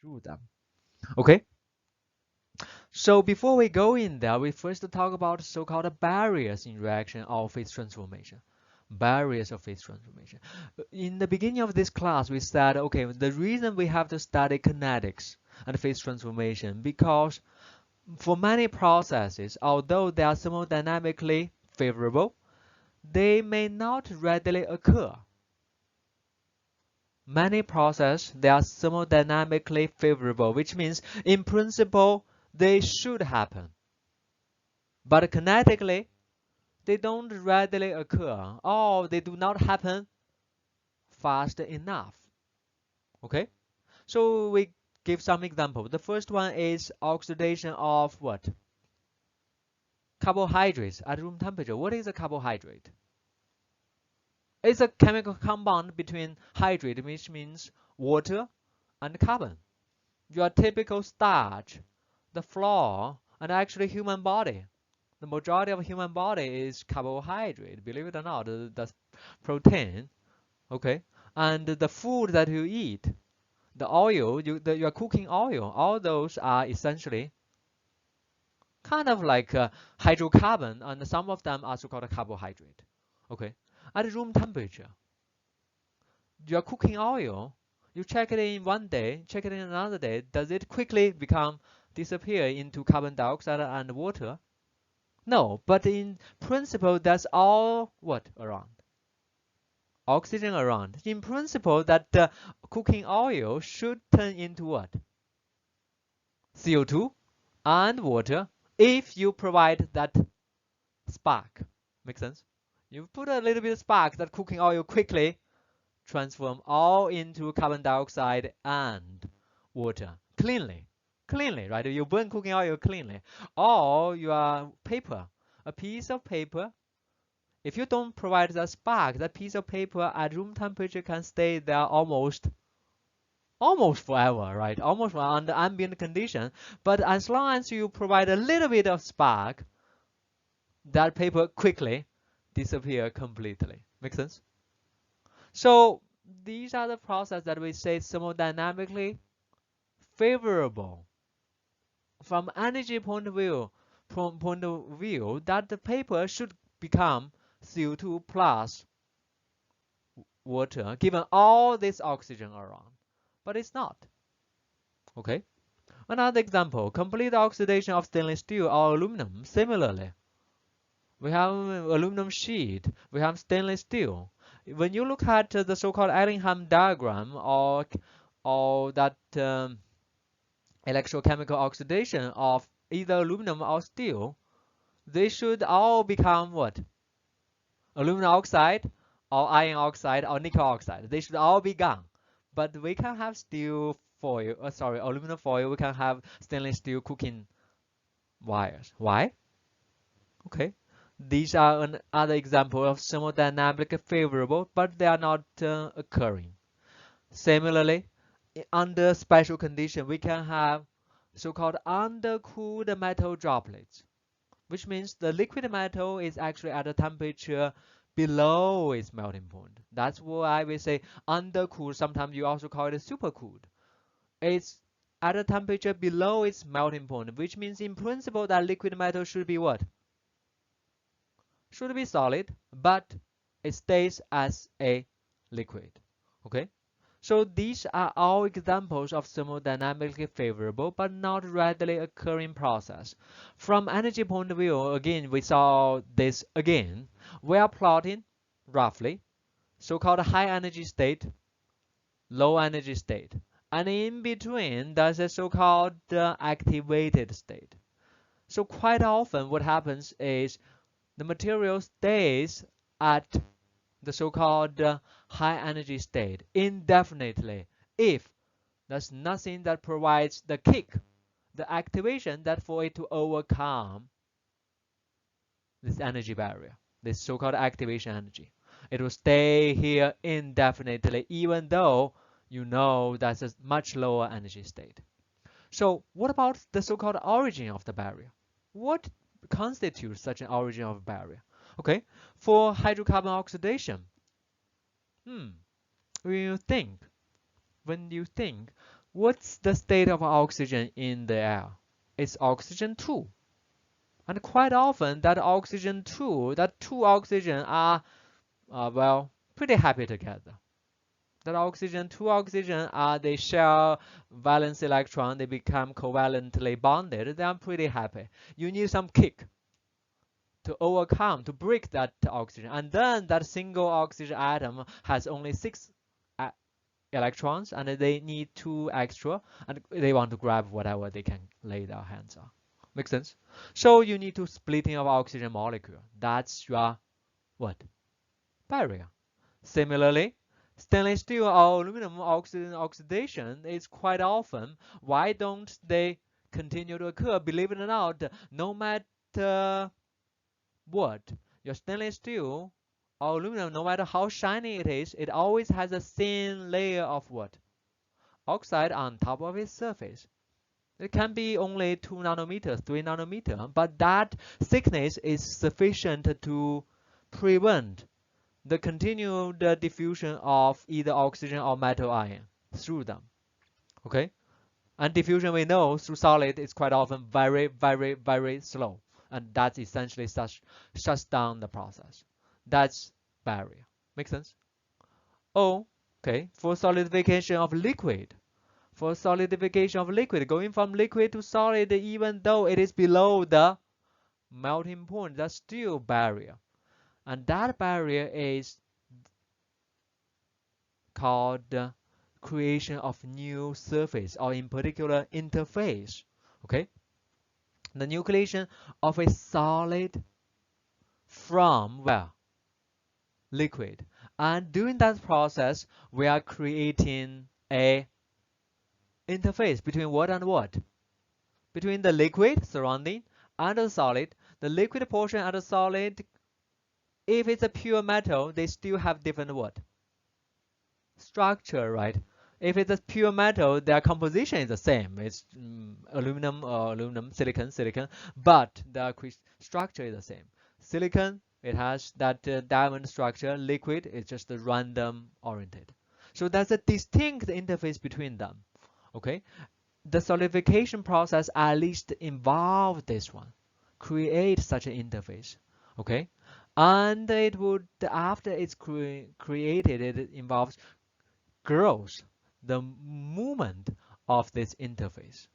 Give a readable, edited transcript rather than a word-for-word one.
through them. Okay. So before we go in there, we first talk about so-called barriers in reaction or phase transformation. Barriers of phase transformation. In the beginning of this class, we said, okay, the reason we have to study kinetics and phase transformation because for many processes, although they are thermodynamically favorable, they may not readily occur. Many processes, they are thermodynamically favorable, which means in principle, they should happen. But kinetically, they don't readily occur or they do not happen fast enough. Okay, so we give some example. The first one is oxidation of what? Carbohydrates at room temperature. What is a carbohydrate? It's a chemical compound between hydrate, which means water, and carbon. Your typical starch, the flour, and actually human body. The majority of human body is carbohydrate. Believe it or not, that's protein. Okay, and the food that you eat, the oil, your cooking oil, all those are essentially kind of like hydrocarbon, and some of them are so-called carbohydrate. Okay, at room temperature, your cooking oil, you check it in one day, check it in another day, does it quickly disappear into carbon dioxide and water? No, but in principle, that's all what around? Oxygen around. In principle, that cooking oil should turn into what? CO2 and water if you provide that spark. Make sense? You put a little bit of spark, that cooking oil quickly transform all into carbon dioxide and water cleanly. Cleanly, right? You burn cooking oil cleanly. Or your paper, a piece of paper. If you don't provide that spark, that piece of paper at room temperature can stay there almost forever, right? Almost under ambient condition. But as long as you provide a little bit of spark, that paper quickly disappear completely. Make sense? So these are the processes that we say thermodynamically favorable. From energy point of view, that the paper should become CO2 plus water, given all this oxygen around. But it's not. Okay. Another example, complete oxidation of stainless steel or aluminum. Similarly, we have aluminum sheet, we have stainless steel. When you look at the so-called Ellingham diagram or that electrochemical oxidation of either aluminum or steel, they should all become what? Aluminum oxide or iron oxide or nickel oxide. They should all be gone. But we can have steel foil, aluminum foil. We can have stainless steel cooking wires. Why? Okay. These are another example of thermodynamically favorable, but they are not occurring. Similarly, under special condition, we can have so-called undercooled metal droplets, which means the liquid metal is actually at a temperature below its melting point. That's why we say undercooled. Sometimes you also call it supercooled. It's at a temperature below its melting point, which means in principle that liquid metal should be what? Should be solid, but it stays as a liquid. Okay? So these are all examples of thermodynamically favorable but not readily occurring process. From energy point of view, again, we saw this again. We are plotting roughly so-called high energy state, low energy state. And in between, there's a so-called activated state. So quite often what happens is the material stays at the so-called high energy state indefinitely if there's nothing that provides the kick, the activation that for it to overcome this energy barrier, this so-called activation energy. It will stay here indefinitely even though you know that's a much lower energy state. So what about the so-called origin of the barrier? What constitutes such an origin of a barrier? Okay, for hydrocarbon oxidation, when you think, what's the state of oxygen in the air? It's oxygen 2. And quite often that oxygen 2, that two oxygen are, well, pretty happy together. That oxygen, two oxygen, they share valence electron, they become covalently bonded, they are pretty happy. You need some kick to overcome, to break that oxygen. And then that single oxygen atom has only 6 electrons, and they need 2 extra, and they want to grab whatever they can lay their hands on. Make sense? So you need to splitting of oxygen molecule. That's your what? Barrier. Similarly, stainless steel or aluminum oxidation is quite often. Why don't they continue to occur? Believe it or not, no matter what, your stainless steel or aluminum, no matter how shiny it is, it always has a thin layer of what? Oxide on top of its surface. It can be only 2 nanometers, 3 nanometers, but that thickness is sufficient to prevent the continued diffusion of either oxygen or metal ion through them. Okay? And diffusion, we know, through solid is quite often very, very, very slow. And that essentially shuts down the process. That's barrier. Make sense? Oh, okay. For solidification of liquid. For solidification of liquid, going from liquid to solid, even though it is below the melting point, that's still barrier. And that barrier is called creation of new surface, or in particular interface. Okay, the nucleation of a solid from where? Liquid. And during that process, we are creating a interface between what and what? Between the liquid surrounding and the solid. The liquid portion and the solid, if it's a pure metal, they still have different what? Structure, right? If it's a pure metal, their composition is the same. It's aluminum or aluminum, silicon, but the structure is the same. Silicon, it has that diamond structure. Liquid is just random oriented. So there's a distinct interface between them. Okay, the solidification process at least involves this one, create such an interface. Okay, and it would, after it's created, it involves growth, the movement of this interface.